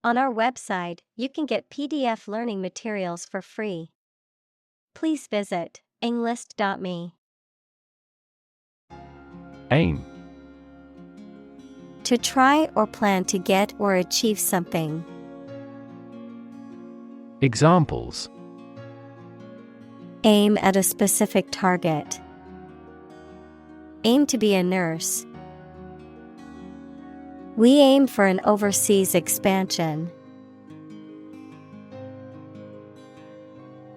On our website, you can get PDF learning materials for free. Please visit englist.me. Aim. To try or plan to get or achieve something. Examples: Aim at a specific target. Aim to be a nurse. We aim for an overseas expansion.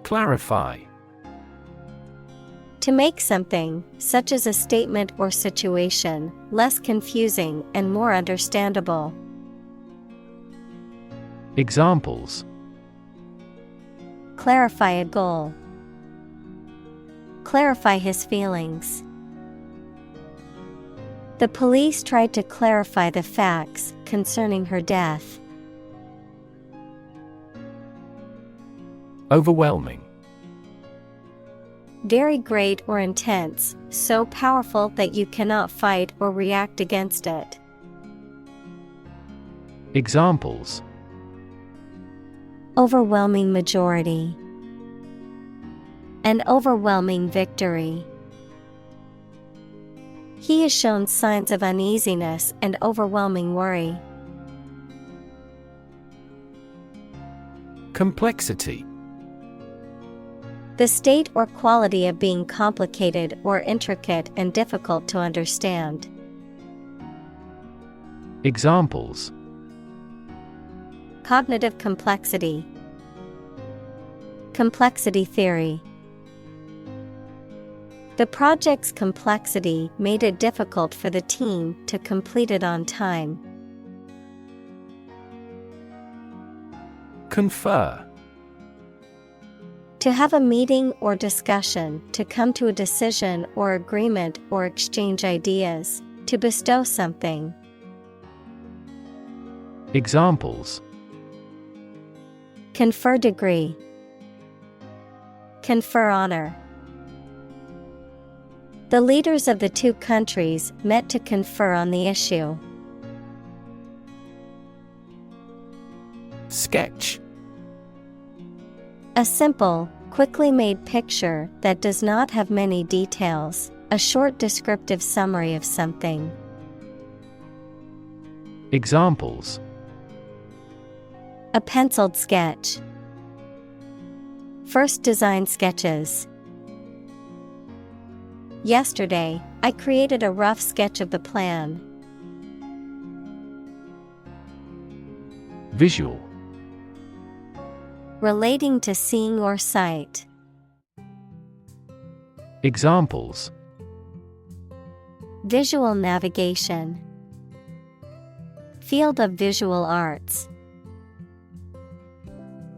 Clarify. To make something, such as a statement or situation, less confusing and more understandable. Examples: Clarify a goal. Clarify his feelings. The police tried to clarify the facts concerning her death. Overwhelming. Very great or intense, so powerful that you cannot fight or react against it. Examples: Overwhelming majority. An overwhelming victory. He has shown signs of uneasiness and overwhelming worry. Complexity. The state or quality of being complicated or intricate and difficult to understand. Examples: Cognitive complexity. Complexity theory. The project's complexity made it difficult for the team to complete it on time. Confer. To have a meeting or discussion, to come to a decision or agreement or exchange ideas, to bestow something. Examples: Confer degree. Confer honor. The leaders of the two countries met to confer on the issue. Sketch. A simple, quickly made picture that does not have many details, a short descriptive summary of something. Examples: A penciled sketch. First design sketches. Yesterday, I created a rough sketch of the plan. Visual. Relating to seeing or sight. Examples: Visual navigation. Field of visual arts.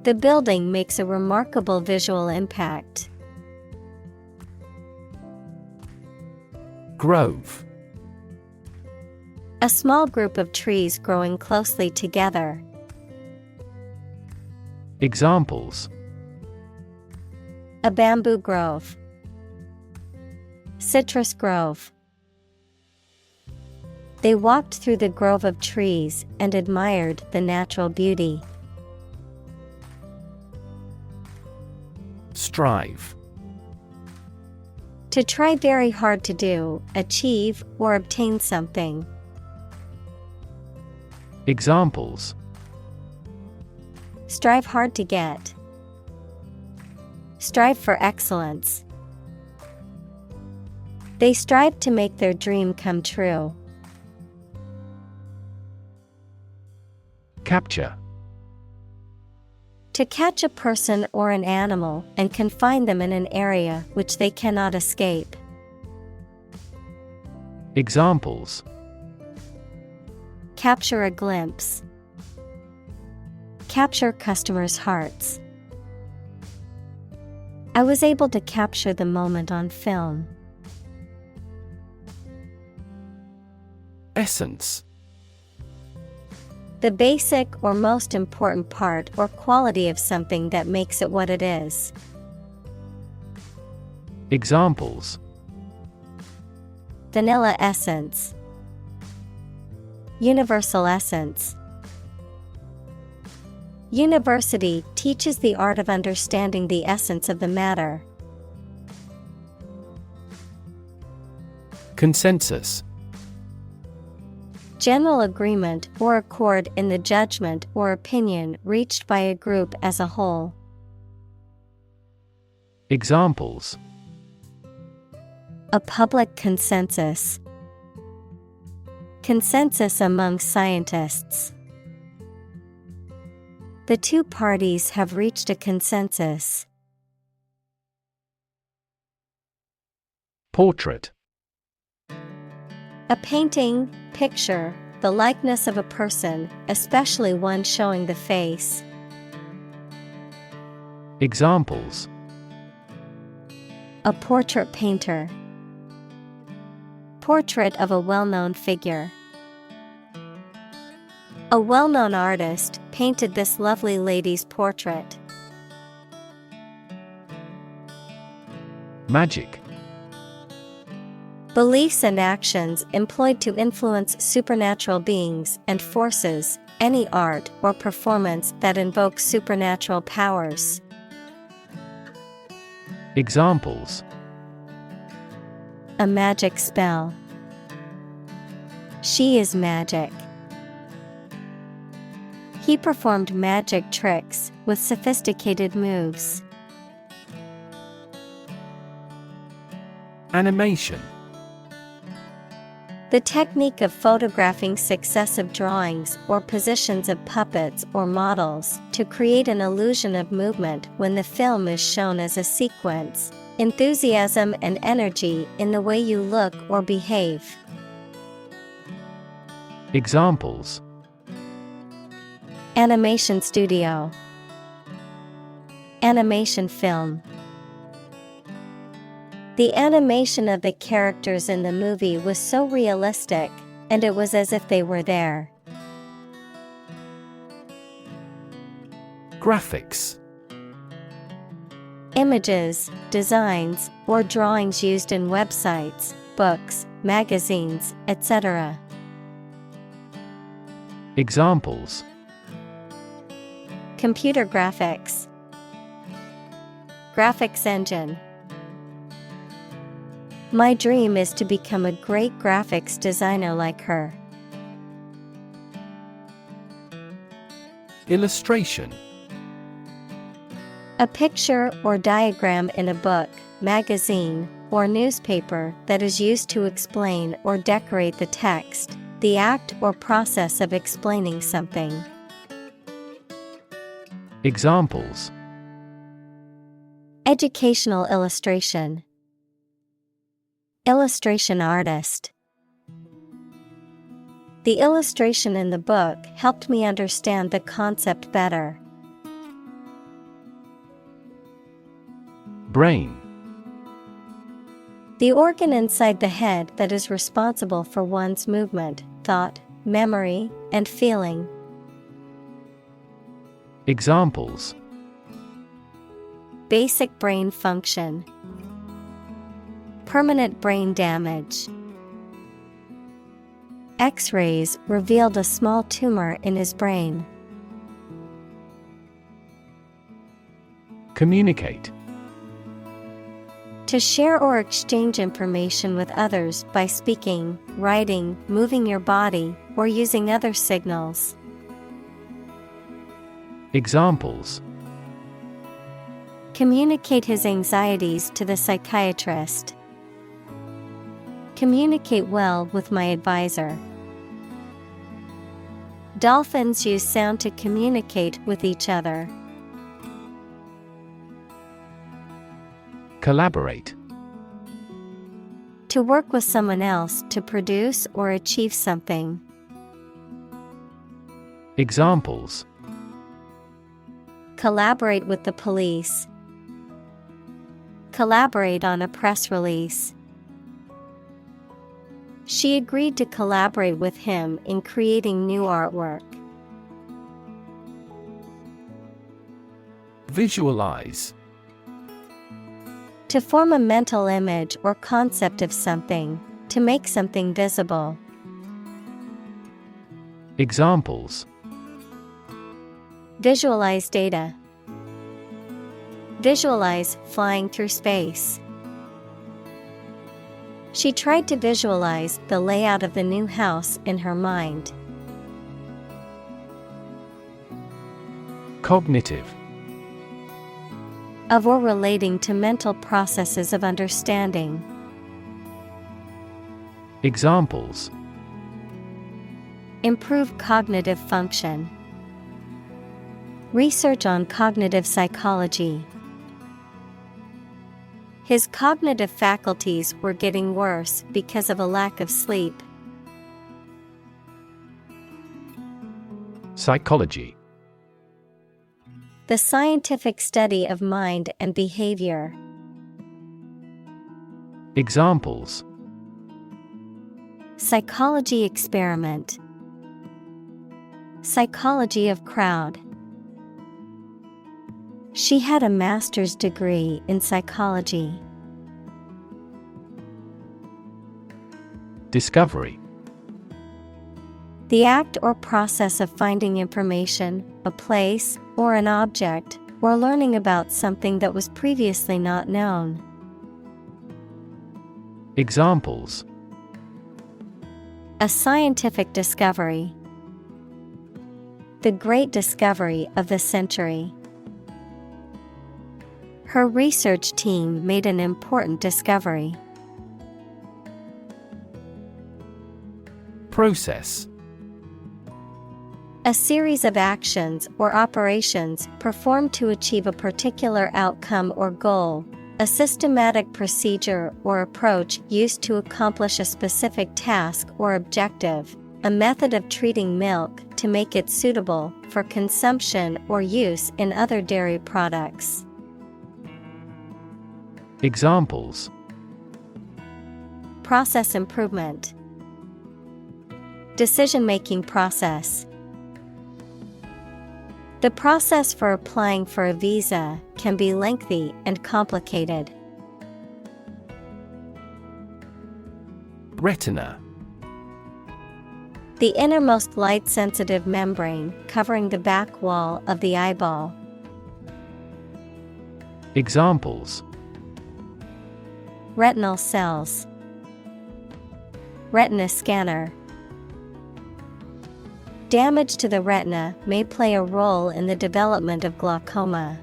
The building makes a remarkable visual impact. Grove. A small group of trees growing closely together. Examples: A bamboo grove. Citrus grove. They walked through the grove of trees and admired the natural beauty. Strive. To try very hard to do, achieve, or obtain something. Examples: Strive hard to get. Strive for excellence. They strive to make their dream come true. Capture. To catch a person or an animal and confine them in an area which they cannot escape. Examples: Capture a glimpse. Capture customers' hearts. I was able to capture the moment on film. Essence. The basic or most important part or quality of something that makes it what it is. Examples: Vanilla essence. Universal essence. University teaches the art of understanding the essence of the matter. Consensus. General agreement or accord in the judgment or opinion reached by a group as a whole. Examples: A public consensus. Consensus among scientists. The two parties have reached a consensus. Portrait. A painting, picture, the likeness of a person, especially one showing the face. Examples: A portrait painter. Portrait of a well-known figure. A well-known artist painted this lovely lady's portrait. Magic. Beliefs and actions employed to influence supernatural beings and forces, any art or performance that invokes supernatural powers. Examples: A magic spell. She is magic. He performed magic tricks with sophisticated moves. Animation. The technique of photographing successive drawings or positions of puppets or models to create an illusion of movement when the film is shown as a sequence. Enthusiasm and energy in the way you look or behave. Examples: Animation studio. Animation film. The animation of the characters in the movie was so realistic, and it was as if they were there. Graphics. Images, designs, or drawings used in websites, books, magazines, etc. Examples: Computer graphics. Graphics engine. My dream is to become a great graphics designer like her. Illustration. A picture or diagram in a book, magazine, or newspaper that is used to explain or decorate the text, the act or process of explaining something. Examples: Educational illustration. Illustration artist. The illustration in the book helped me understand the concept better. Brain. The organ inside the head that is responsible for one's movement, thought, memory, and feeling. Examples: Basic brain function. Permanent brain damage. X-rays revealed a small tumor in his brain. Communicate. To share or exchange information with others by speaking, writing, moving your body, or using other signals. Examples: Communicate his anxieties to the psychiatrist. Communicate well with my advisor. Dolphins use sound to communicate with each other. Collaborate. To work with someone else to produce or achieve something. Examples: Collaborate with the police. Collaborate on a press release. She agreed to collaborate with him in creating new artwork. Visualize. To form a mental image or concept of something, to make something visible. Examples: Visualize data. Visualize flying through space. She tried to visualize the layout of the new house in her mind. Cognitive. Of or relating to mental processes of understanding. Examples: Improve cognitive function. Research on cognitive psychology. His cognitive faculties were getting worse because of a lack of sleep. Psychology. The scientific study of mind and behavior. Examples: Psychology experiment. Psychology of crowd. She had a master's degree in psychology. Discovery. The act or process of finding information, a place, or an object, or learning about something that was previously not known. Examples: A scientific discovery. The great discovery of the century. Her research team made an important discovery. Process. A series of actions or operations performed to achieve a particular outcome or goal, a systematic procedure or approach used to accomplish a specific task or objective, a method of treating milk to make it suitable for consumption or use in other dairy products. Examples: Process improvement. Decision-making process. The process for applying for a visa can be lengthy and complicated. Retina. The innermost light-sensitive membrane covering the back wall of the eyeball. Examples: Retinal cells. Retina scanner. Damage to the retina may play a role in the development of glaucoma.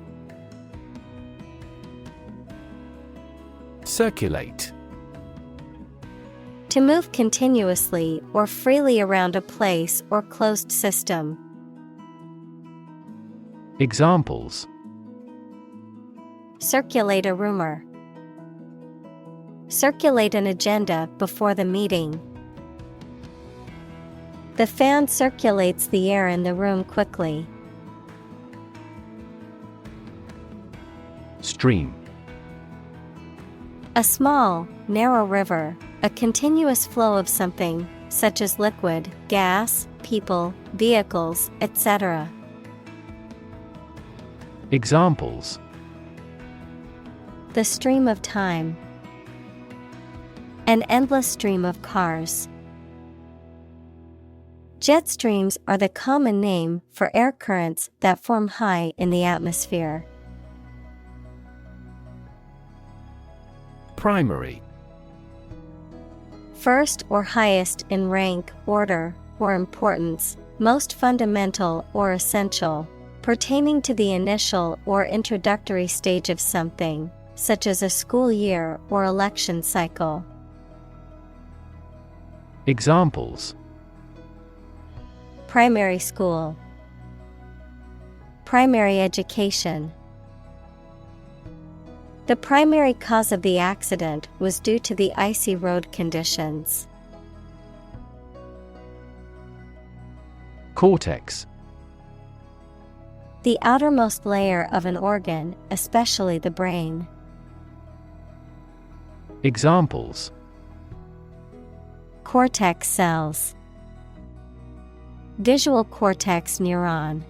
Circulate. To move continuously or freely around a place or closed system. Examples: Circulate a rumor. Circulate an agenda before the meeting. The fan circulates the air in the room quickly. Stream. A small, narrow river, a continuous flow of something, such as liquid, gas, people, vehicles, etc. Examples: The stream of time. An endless stream of cars. Jet streams are the common name for air currents that form high in the atmosphere. Primary. First or highest in rank, order, or importance, most fundamental or essential, pertaining to the initial or introductory stage of something, such as a school year or election cycle. Examples: Primary school. Primary education. The primary cause of the accident was due to the icy road conditions. Cortex. The outermost layer of an organ, especially the brain. Examples: Cortex cells. Visual cortex neuron.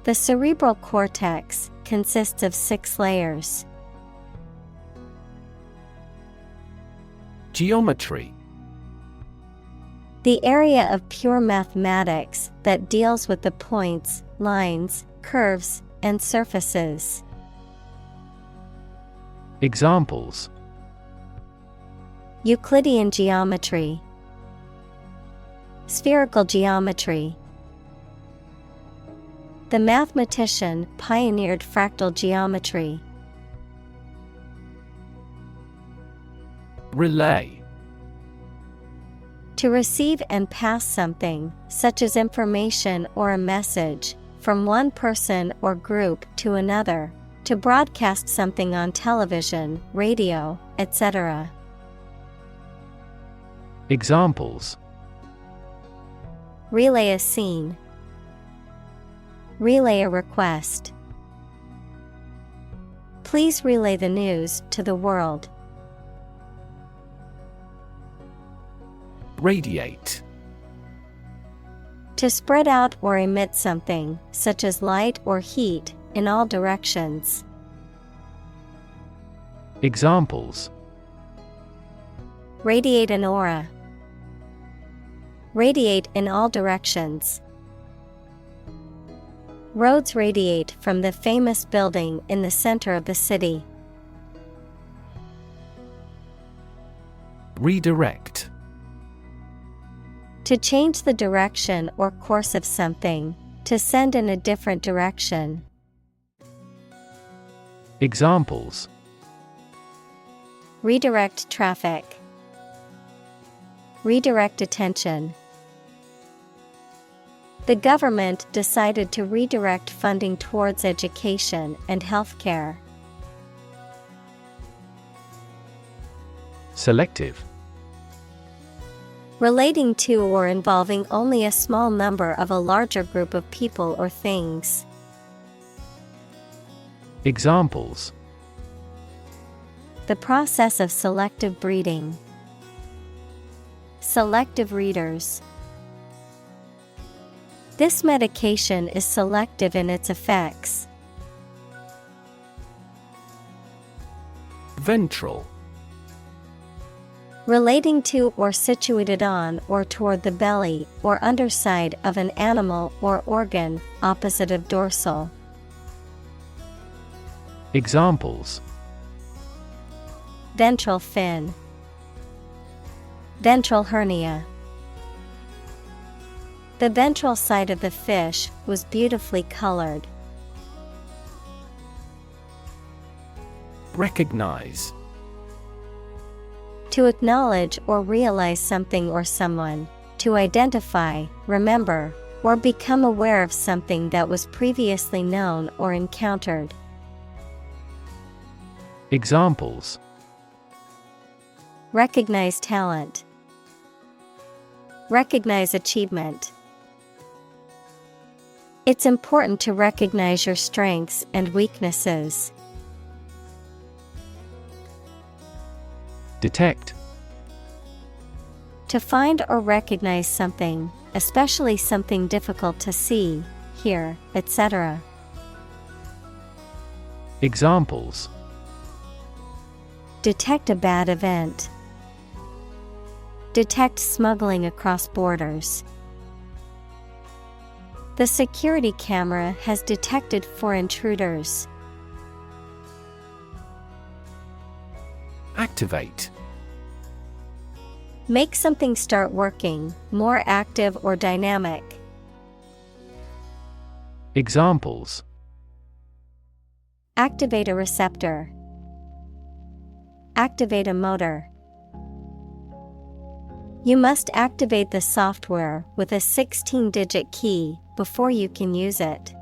The cerebral cortex consists of 6 layers. The area of pure mathematics that deals with the points, lines, curves, and surfaces. Examples: Euclidean geometry, spherical geometry. The mathematician pioneered fractal geometry. Relay. To receive and pass something, such as information or a message, from one person or group to another. To broadcast something on television, radio, etc. Examples: Relay a scene. Relay a request. Please relay the news to the world. Radiate. To spread out or emit something, such as light or heat, in all directions. Examples: Radiate an aura. Radiate in all directions. Roads radiate from the famous building in the center of the city. Redirect. To change the direction or course of something, to send in a different direction. Examples: Redirect traffic. Redirect attention. The government decided to redirect funding towards education and healthcare. Selective. Relating to or involving only a small number of a larger group of people or things. Examples: The process of selective breeding. Selective readers. This medication is selective in its effects. Ventral. Relating to or situated on or toward the belly or underside of an animal or organ, opposite of dorsal. Examples: Ventral fin. Ventral hernia. The ventral side of the fish was beautifully colored. Recognize. To acknowledge or realize something or someone. To identify, remember, or become aware of something that was previously known or encountered. Examples: Recognize talent. Recognize achievement. It's important to recognize your strengths and weaknesses. Detect. To find or recognize something, especially something difficult to see, hear, etc. Examples: Detect a bad event. Detect smuggling across borders. The security camera has detected 4 intruders. Activate. Make something start working, more active or dynamic. Examples: Activate a receptor. Activate a motor. You must activate the software with a 16-digit key before you can use it.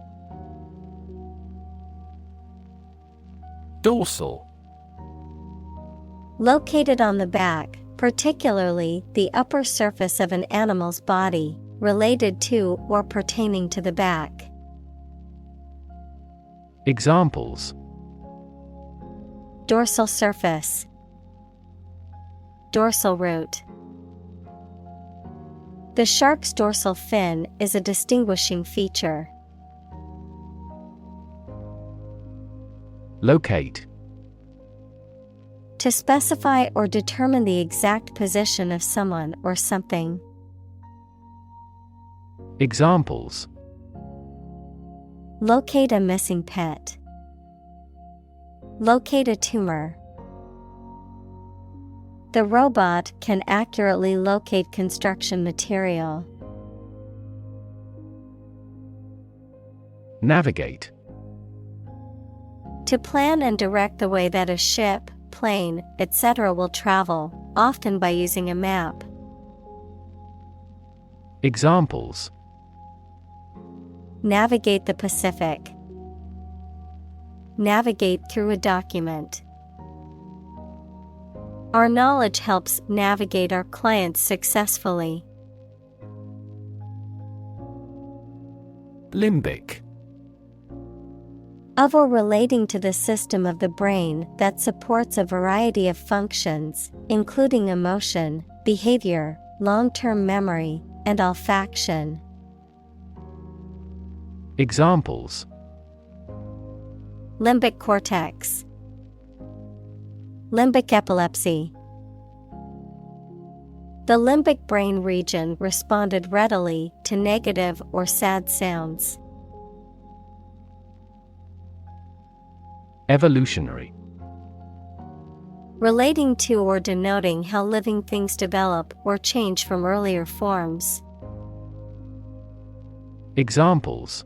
Dorsal. Located on the back, particularly the upper surface of an animal's body, related to or pertaining to the back. Examples: Dorsal surface. Dorsal root. The shark's dorsal fin is a distinguishing feature. Locate. To specify or determine the exact position of someone or something. Examples. Locate a missing pet. Locate a tumor. The robot can accurately locate construction material. Navigate. To plan and direct the way that a ship, plane, etc. will travel, often by using a map. Examples. Navigate the Pacific. Navigate through a document. Our knowledge helps navigate our clients successfully. Limbic. Of or relating to the system of the brain that supports a variety of functions, including emotion, behavior, long-term memory, and olfaction. Examples. Limbic cortex. Limbic epilepsy. The limbic brain region responded readily to negative or sad sounds. Evolutionary. Relating to or denoting how living things develop or change from earlier forms. Examples.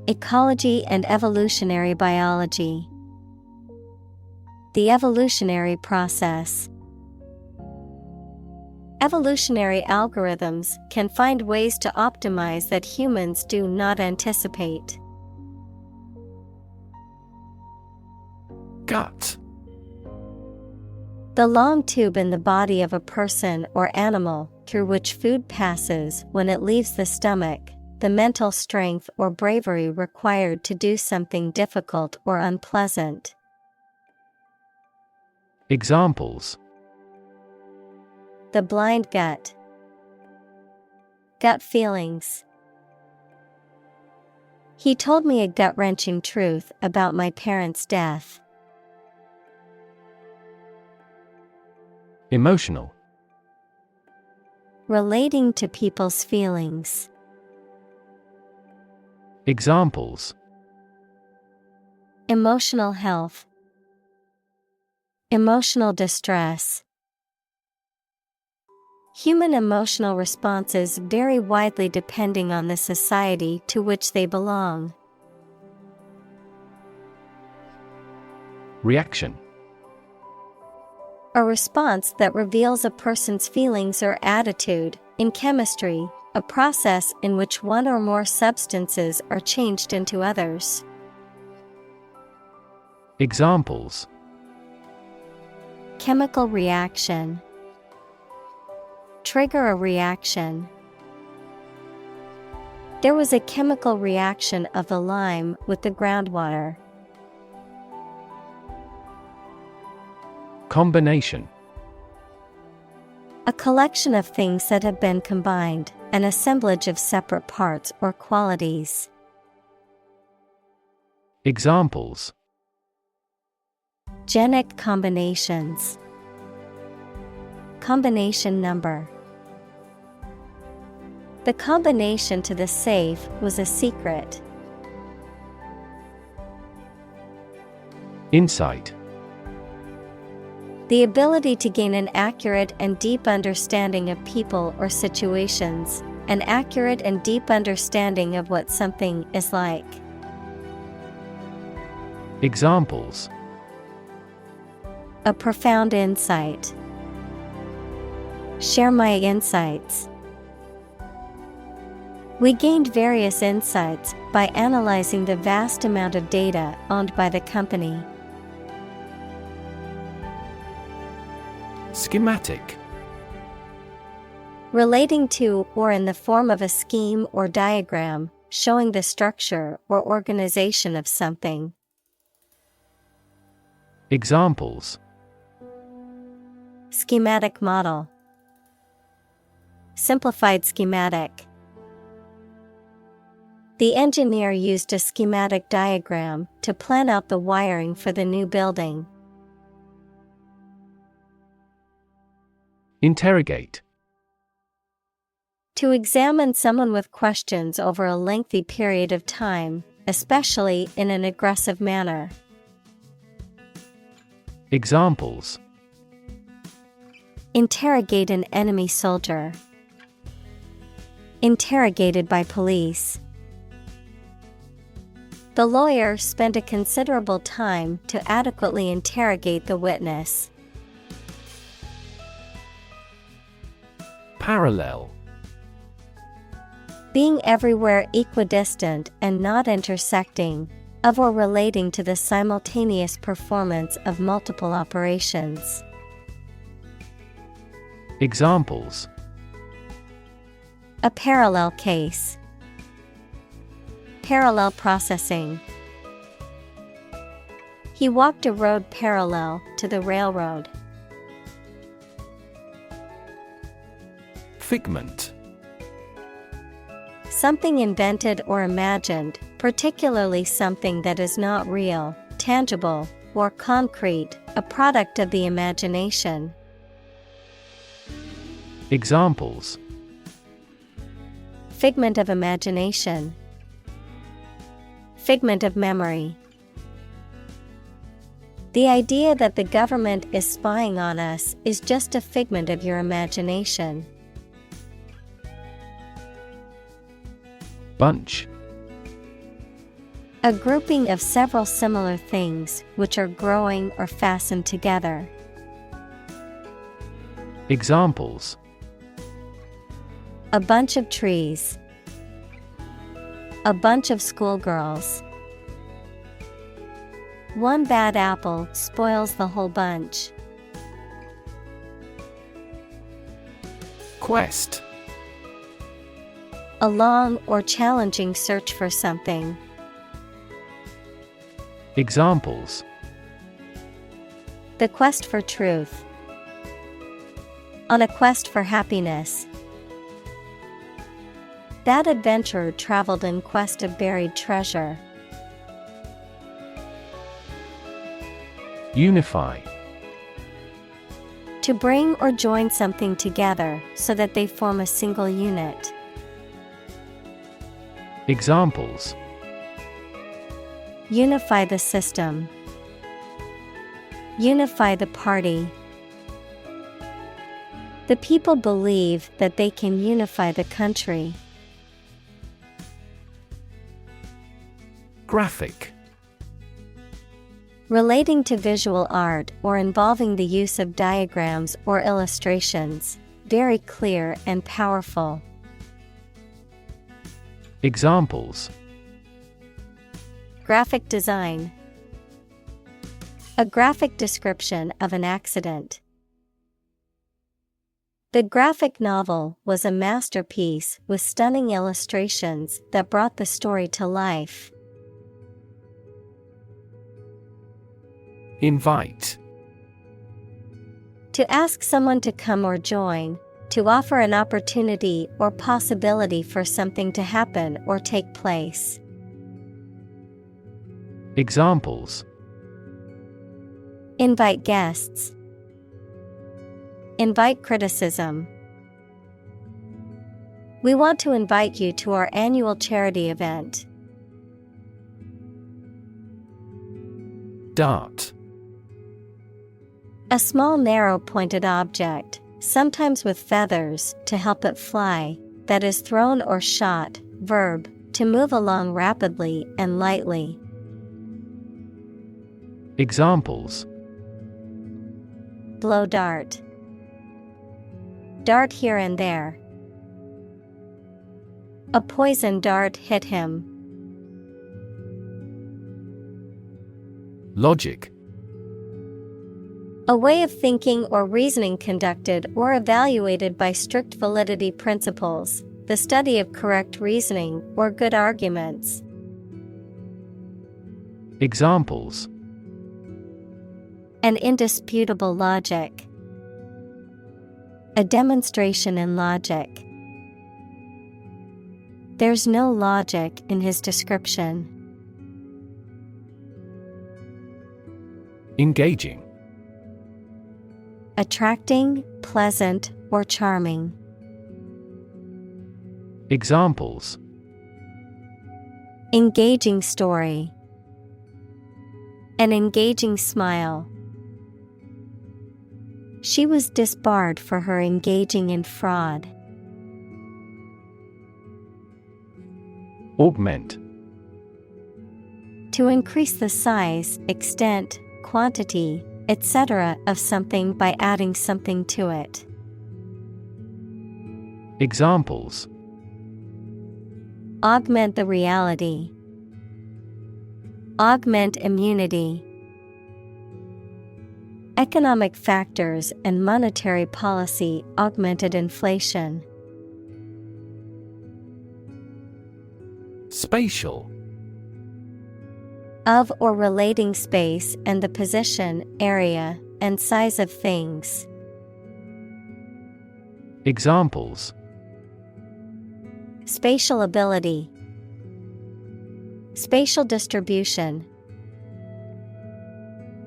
Ecology and evolutionary biology. The evolutionary process. Evolutionary algorithms can find ways to optimize that humans do not anticipate. Gut. The long tube in the body of a person or animal through which food passes when it leaves the stomach, the mental strength or bravery required to do something difficult or unpleasant. Examples. The blind gut. Gut feelings. He told me a gut-wrenching truth about my parents' death. Emotional. Relating to people's feelings. Examples. Emotional health. Emotional distress. Human emotional responses vary widely depending on the society to which they belong. Reaction. A response that reveals a person's feelings or attitude. In chemistry, a process in which one or more substances are changed into others. Examples. Chemical reaction. Trigger a reaction. There was a chemical reaction of the lime with the groundwater. Combination. A collection of things that have been combined, an assemblage of separate parts or qualities. Examples. Genic combinations. Combination number. The combination to the safe was a secret. Insight. The ability to gain an accurate and deep understanding of people or situations, an accurate and deep understanding of what something is like. Examples. A profound insight. Share my insights. We gained various insights by analyzing the vast amount of data owned by the company. Schematic. Relating to or in the form of a scheme or diagram, showing the structure or organization of something. Examples. Schematic model. Simplified schematic. The engineer used a schematic diagram to plan out the wiring for the new building. Interrogate. To examine someone with questions over a lengthy period of time, especially in an aggressive manner. Examples: Interrogate an enemy soldier. Interrogated by police. The lawyer spent a considerable time to adequately interrogate the witness. Parallel: Being everywhere equidistant and not intersecting, of or relating to the simultaneous performance of multiple operations. Examples: A parallel case. Parallel processing. He walked a road parallel to the railroad. Figment: Something invented or imagined, particularly something that is not real, tangible, or concrete, a product of the imagination. Examples: Figment of imagination. Figment of memory. The idea that the government is spying on us is just a figment of your imagination. Bunch: A grouping of several similar things which are growing or fastened together. Examples: A bunch of trees. A bunch of schoolgirls. One bad apple spoils the whole bunch. Quest: A long or challenging search for something. Examples: The quest for truth. On a quest for happiness. That adventurer traveled in quest of buried treasure. Unify: To bring or join something together so that they form a single unit. Examples: Unify the system. Unify the party. The people believe that they can unify the country. Graphic: Relating to visual art or involving the use of diagrams or illustrations, very clear and powerful. Examples: Graphic design. A graphic description of an accident. The graphic novel was a masterpiece with stunning illustrations that brought the story to life. Invite: To ask someone to come or join, to offer an opportunity or possibility for something to happen or take place. Examples: Invite guests. Invite criticism. We want to invite you to our annual charity event. Dart: A small narrow pointed object, sometimes with feathers to help it fly, that is thrown or shot. Verb, to move along rapidly and lightly. Examples: Blow dart. Dart here and there. A poison dart hit him. Logic: A way of thinking or reasoning conducted or evaluated by strict validity principles, the study of correct reasoning or good arguments. Examples: An indisputable logic. A demonstration in logic. There's no logic in his description. Engaging: Attracting, pleasant, or charming. Examples: engaging story, an engaging smile. She was disbarred for her engaging in fraud. Augment. To increase the size, extent, quantity, etc. of something by adding something to it. Examples: augment the reality, augment immunity. Economic factors and monetary policy augmented inflation. Spatial. Of or relating space and the position, area, and size of things. Examples: spatial ability, spatial distribution.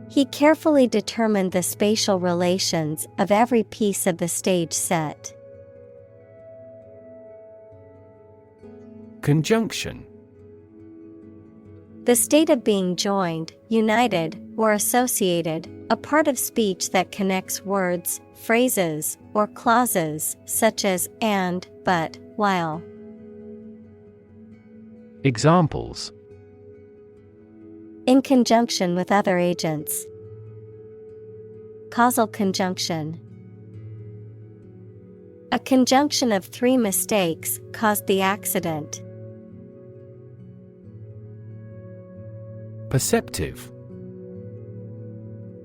He carefully determined the spatial relations of every piece of the stage set. Conjunction. The state of being joined, united, or associated, a part of speech that connects words, phrases, or clauses, such as and, but, while. Examples: in conjunction with other agents. Causal conjunction. A conjunction of 3 mistakes caused the accident. Perceptive.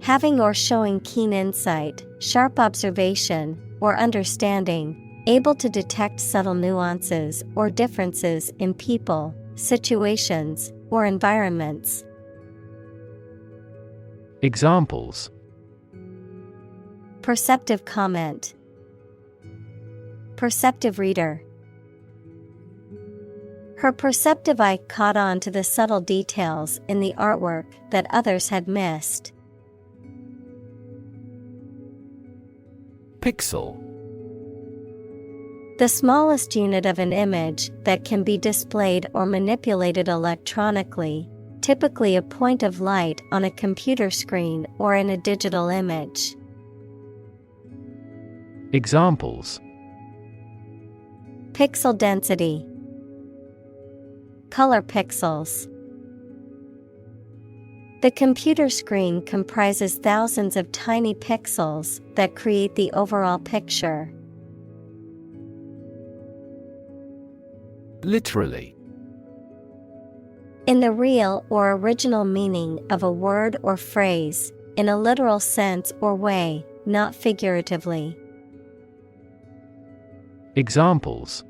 Having or showing keen insight, sharp observation, or understanding, able to detect subtle nuances or differences in people, situations, or environments. Examples: perceptive comment, perceptive reader. Her perceptive eye caught on to the subtle details in the artwork that others had missed. Pixel. The smallest unit of an image that can be displayed or manipulated electronically, typically a point of light on a computer screen or in a digital image. Examples: pixel density, color pixels. The computer screen comprises thousands of tiny pixels that create the overall picture. Literally. In the real or original meaning of a word or phrase, in a literal sense or way, not figuratively. Examples: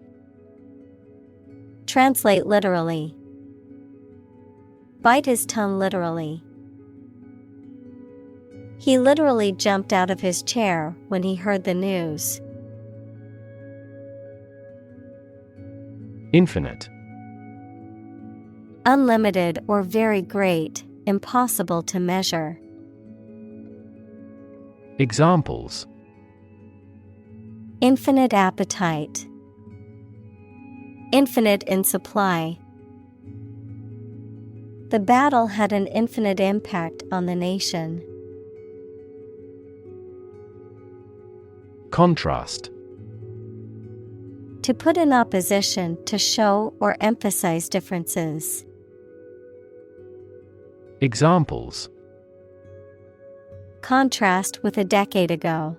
translate literally, bite his tongue literally. He literally jumped out of his chair when he heard the news. Infinite. Unlimited or very great, impossible to measure. Examples: infinite appetite, infinite in supply. The battle had an infinite impact on the nation. Contrast. To put in opposition, to show or emphasize differences. Examples: contrast with a decade ago.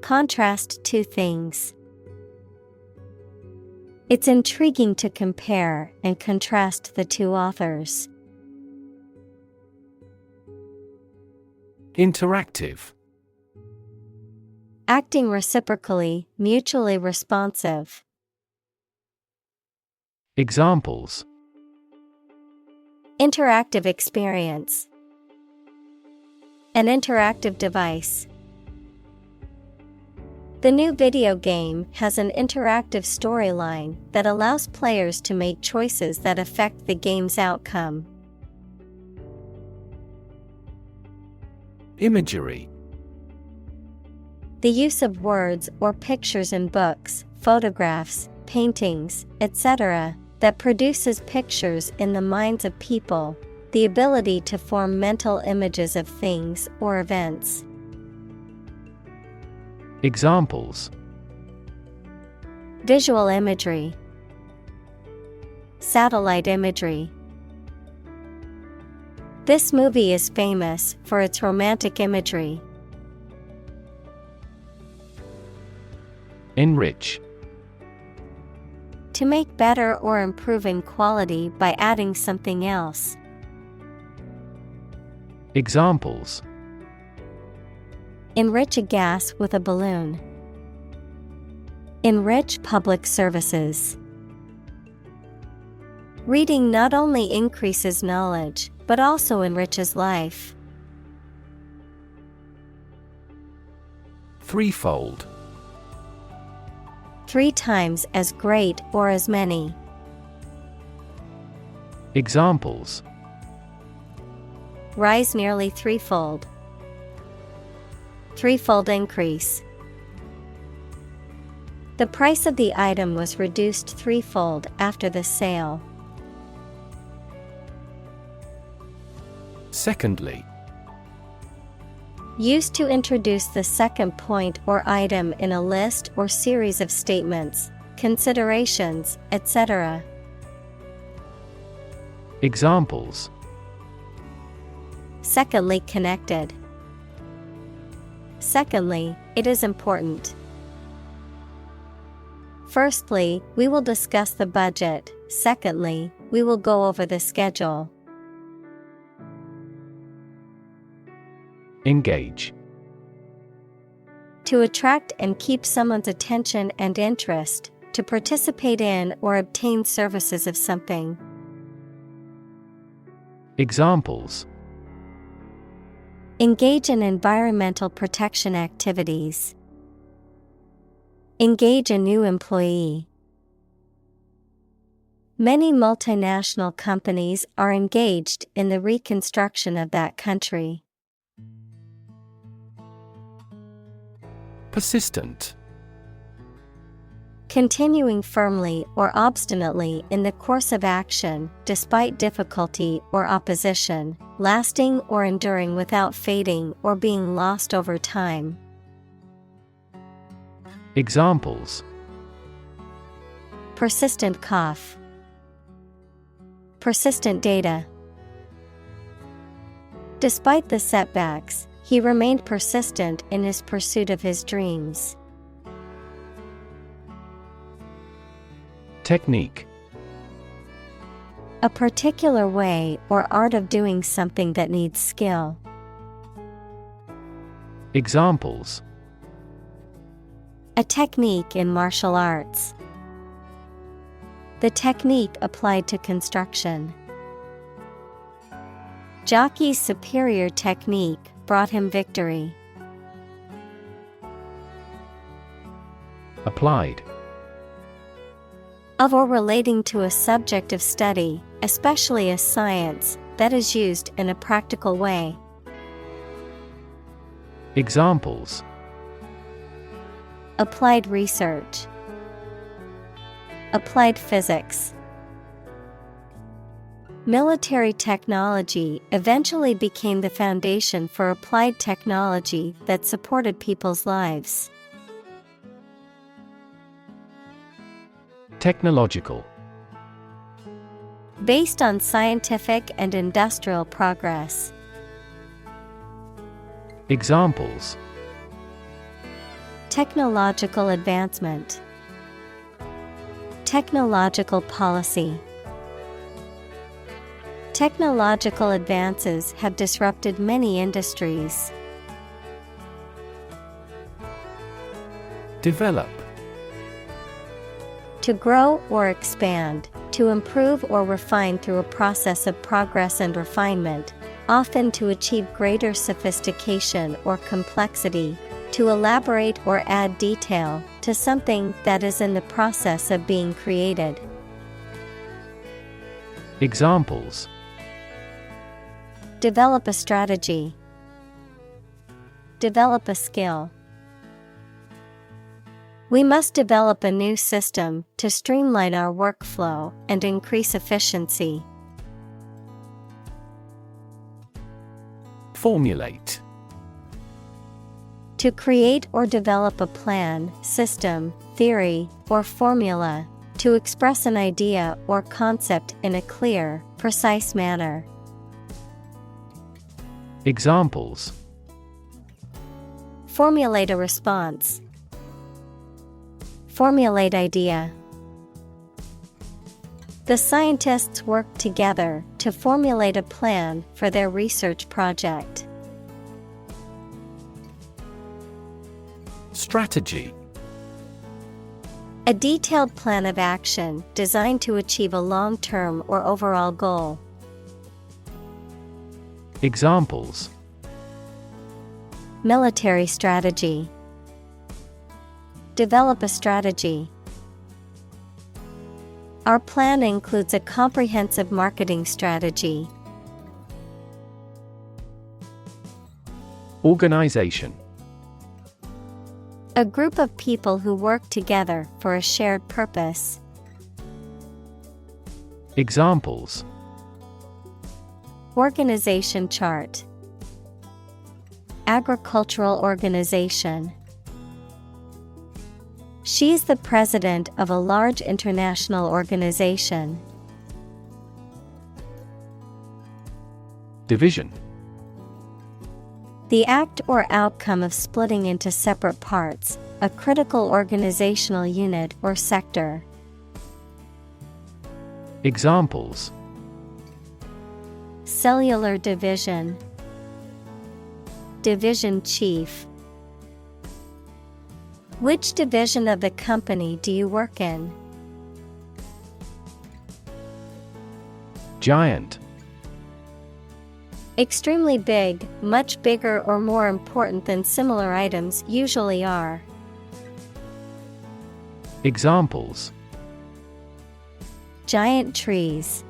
Contrast two things. It's intriguing to compare and contrast the two authors. Interactive. Acting reciprocally, mutually responsive. Examples: interactive experience, an interactive device. The new video game has an interactive storyline that allows players to make choices that affect the game's outcome. Imagery. The use of words or pictures in books, photographs, paintings, etc., that produces pictures in the minds of people, the ability to form mental images of things or events. Examples: Visual imagery, satellite imagery. This movie is famous for its romantic imagery. Enrich. To make better or improve in quality by adding something else. Examples: Enrich a gas with a balloon. Enrich public services. Reading not only increases knowledge, but also enriches life. Threefold. 3 times as great or as many. Examples: Rise nearly threefold. Threefold increase. The price of the item was reduced threefold after the sale. Secondly. Used to introduce the second point or item in a list or series of statements, considerations, etc. Examples: Secondly connected. Secondly, it is important. Firstly, we will discuss the budget. Secondly, we will go over the schedule. Engage. To attract and keep someone's attention and interest, to participate in or obtain services of something. Examples: Engage in environmental protection activities. Engage a new employee. Many multinational companies are engaged in the reconstruction of that country. Persistent. Continuing firmly or obstinately in the course of action, despite difficulty or opposition, lasting or enduring without fading or being lost over time. Examples: Persistent cough. Persistent data. Despite the setbacks, he remained persistent in his pursuit of his dreams. Technique. A particular way or art of doing something that needs skill. Examples: A technique in martial arts. The technique applied to construction. Jockey's superior technique brought him victory. Applied. Of or relating to a subject of study, especially a science, that is used in a practical way. Examples: Applied research. Applied physics. Military technology eventually became the foundation for applied technology that supported people's lives. Technological. Based on scientific and industrial progress. Examples: Technological advancement. Technological policy. Technological advances have disrupted many industries. Develop. To grow or expand, to improve or refine through a process of progress and refinement, often to achieve greater sophistication or complexity, to elaborate or add detail to something that is in the process of being created. Examples: Develop a strategy. Develop a skill. We must develop a new system to streamline our workflow and increase efficiency. Formulate. To create or develop a plan, system, theory, or formula, to express an idea or concept in a clear, precise manner. Examples: Formulate a response. Formulate idea. The scientists worked together to formulate a plan for their research project. Strategy. A detailed plan of action designed to achieve a long-term or overall goal. Examples: Military strategy. Develop a strategy. Our plan includes a comprehensive marketing strategy. Organization. A group of people who work together for a shared purpose. Examples: Organization chart. Agricultural organization. She is the president of a large international organization. Division. The act or outcome of splitting into separate parts, a critical organizational unit or sector. Examples: Cellular division. Division chief. Which division of the company do you work in? Giant. Extremely big, much bigger or more important than similar items usually are. Examples: Giant trees.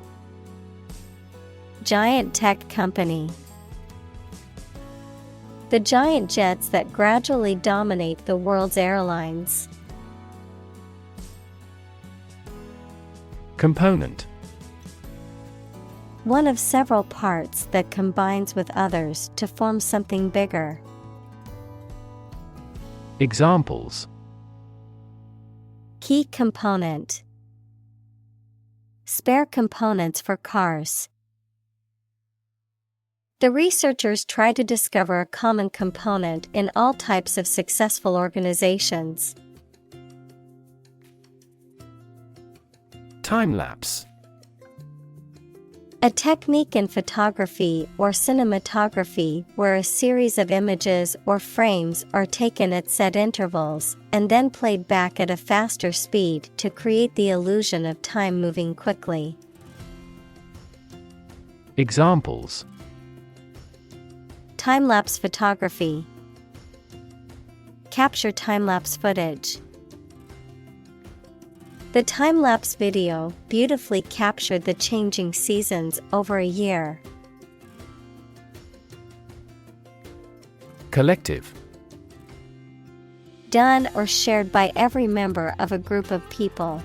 Giant tech company. The giant jets that gradually dominate the world's airlines. Component. One of several parts that combines with others to form something bigger. Examples: Key component. Spare components for cars. The researchers try to discover a common component in all types of successful organizations. Time-lapse. A technique in photography or cinematography where a series of images or frames are taken at set intervals and then played back at a faster speed to create the illusion of time moving quickly. Examples: Time-lapse photography. Capture time-lapse footage. The time-lapse video beautifully captured the changing seasons over a year. Collective. Done or shared by every member of a group of people.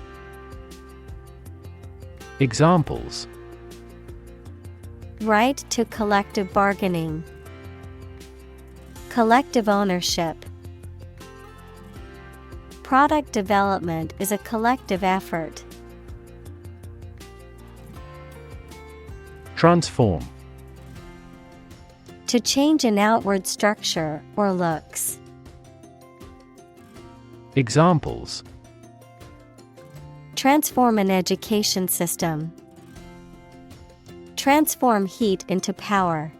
Examples: Right to collective bargaining. Collective ownership. Product development is a collective effort. Transform. To change an outward structure or looks. Examples: Transform an education system. Transform heat into power.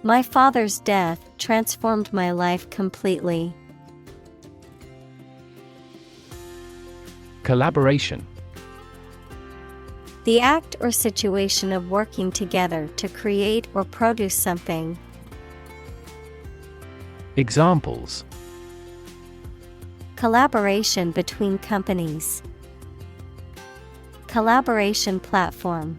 My father's death transformed my life completely. Collaboration. The act or situation of working together to create or produce something. Examples: Collaboration between companies. Collaboration platform.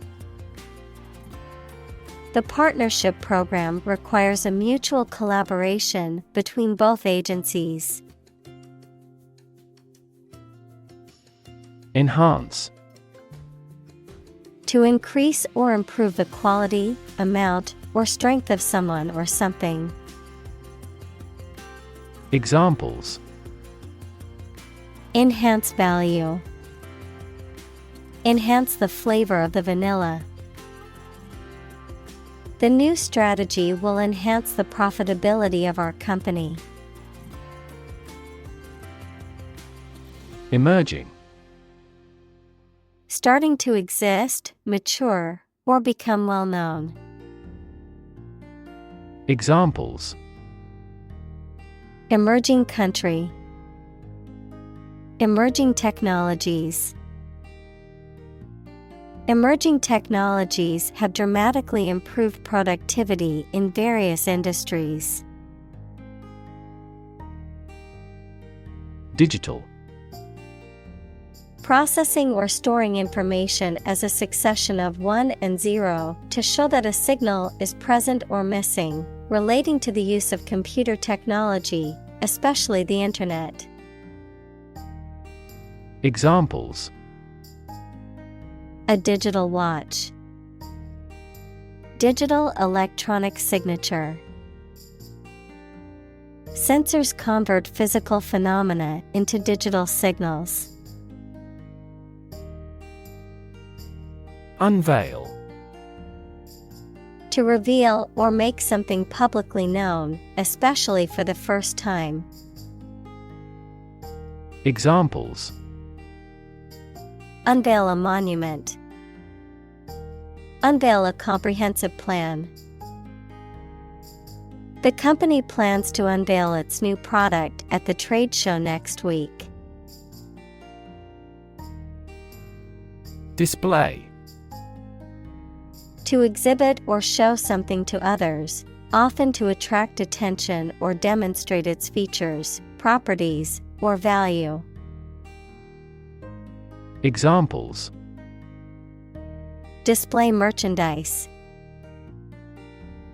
The partnership program requires a mutual collaboration between both agencies. Enhance. To increase or improve the quality, amount, or strength of someone or something. Examples: Enhance value. Enhance the flavor of the vanilla. The new strategy will enhance the profitability of our company. Emerging. Starting to exist, mature, or become well known. Examples: Emerging country. Emerging technologies. Emerging technologies have dramatically improved productivity in various industries. Digital. Processing or storing information as a succession of 1 and 0 to show that a signal is present or missing, relating to the use of computer technology, especially the Internet. Examples: A digital watch. Digital electronic signature. Sensors convert physical phenomena into digital signals. Unveil. To reveal or make something publicly known, especially for the first time. Examples: Unveil a monument. Unveil a comprehensive plan. The company plans to unveil its new product at the trade show next week. Display. To exhibit or show something to others, often to attract attention or demonstrate its features, properties, or value. Examples: Display merchandise.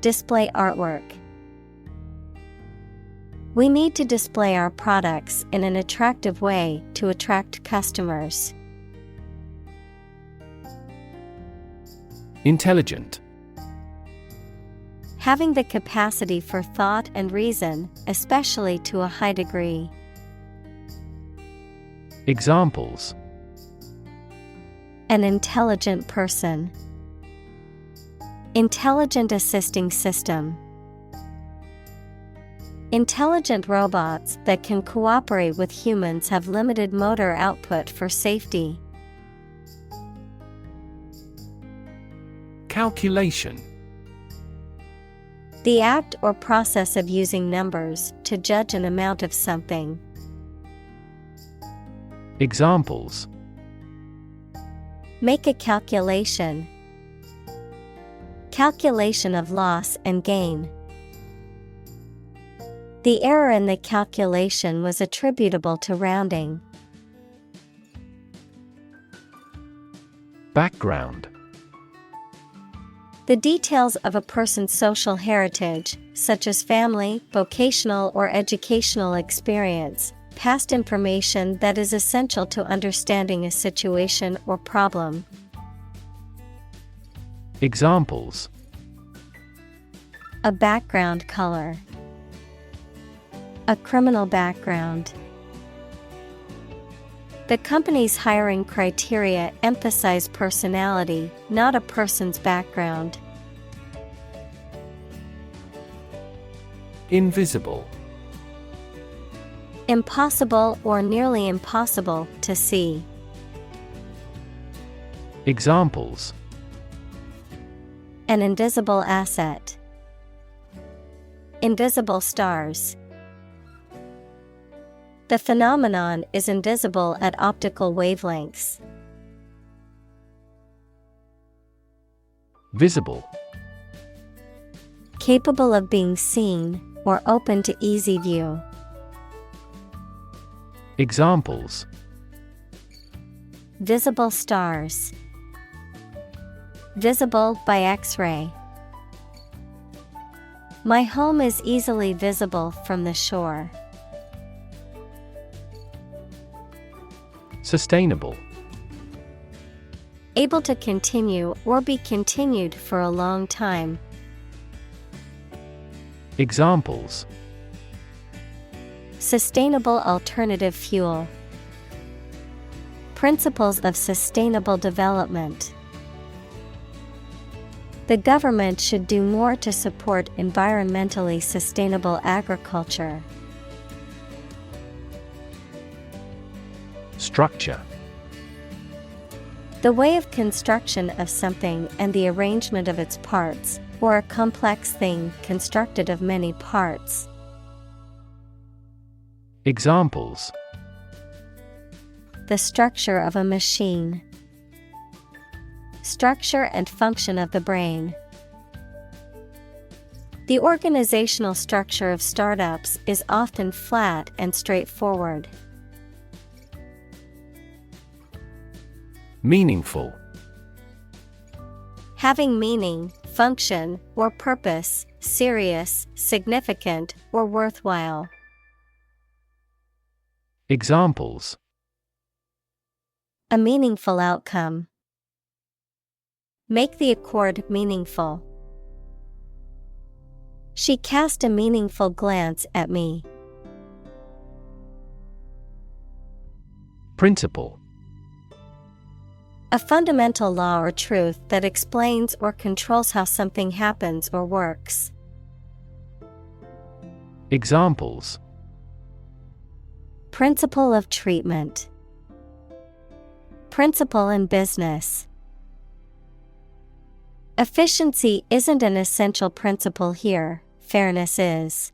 Display artwork. We need to display our products in an attractive way to attract customers. Intelligent. Having the capacity for thought and reason, especially to a high degree. Examples: An intelligent person. Intelligent assisting system. Intelligent robots that can cooperate with humans have limited motor output for safety. Calculation. The act or process of using numbers to judge an amount of something. Examples: Make a calculation. Calculation of loss and gain. The error in the calculation was attributable to rounding. Background. The details of a person's social heritage, such as family, vocational or educational experience, past information that is essential to understanding a situation or problem. Examples: A background color. A criminal background. The company's hiring criteria emphasize personality, not a person's background. Invisible. Impossible or nearly impossible to see. Examples: An invisible asset. Invisible stars. The phenomenon is invisible at optical wavelengths. Visible. Capable of being seen or open to easy view. Examples: Visible stars. Visible by X-ray. My home is easily visible from the shore. Sustainable. Able to continue or be continued for a long time. Examples: Sustainable alternative fuel. Principles of sustainable development. The government should do more to support environmentally sustainable agriculture. Structure: The way of construction of something and the arrangement of its parts, or a complex thing constructed of many parts. Examples: The structure of a machine. Structure and function of the brain. The organizational structure of startups is often flat and straightforward. Meaningful: Having meaning, function, or purpose, serious, significant, or worthwhile. Examples: A meaningful outcome. Make the accord meaningful. She cast a meaningful glance at me. Principle: A fundamental law or truth that explains or controls how something happens or works. Examples: Principle of treatment. Principle in business. Efficiency isn't an essential principle here, fairness is.